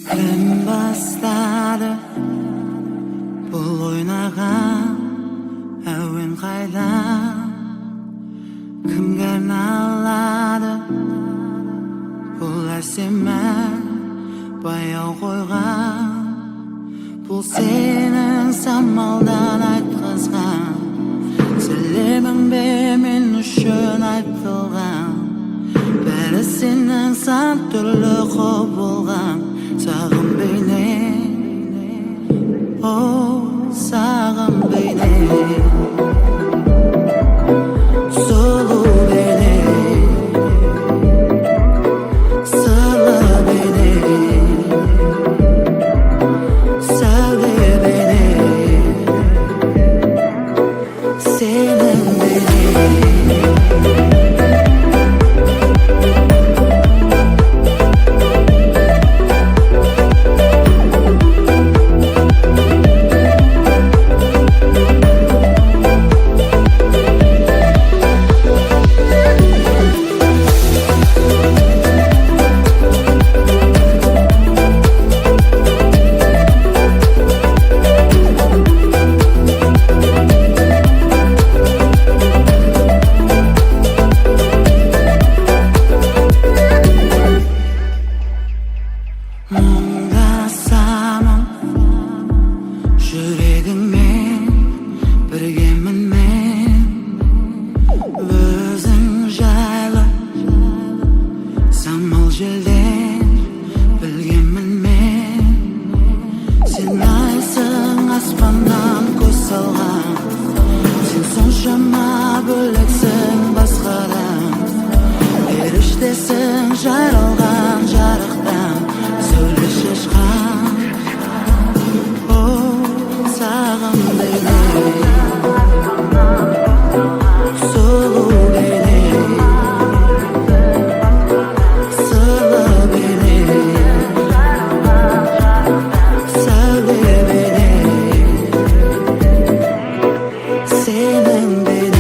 Кім бастады бұл ойнаған әуен қайда? Кімге арналады бұл әсем баяу қойған? Бұл сенің самалдан айтқызған сәлемің бе мен үшін айтылған? Бәрі сенің сан түрлі құбылған сағым бейнең, о сағым бейнең, сұлу бейнең, сырлы бейнең, сәуле бейнең, сенің бейнең. Мұңдасамын жүрегіңмен біргемін мен, өзің жайлы самал желден білгенмін мен. Сен айсың аспаннан көз салған, сен соншама бөлексің басқадан, періштесің жаралған жарықтан сәуле шашқан, о сағым бейнең, сұлу бейнең, сырлы бейнең, сәуле бейнең, сенің бейнең.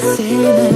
See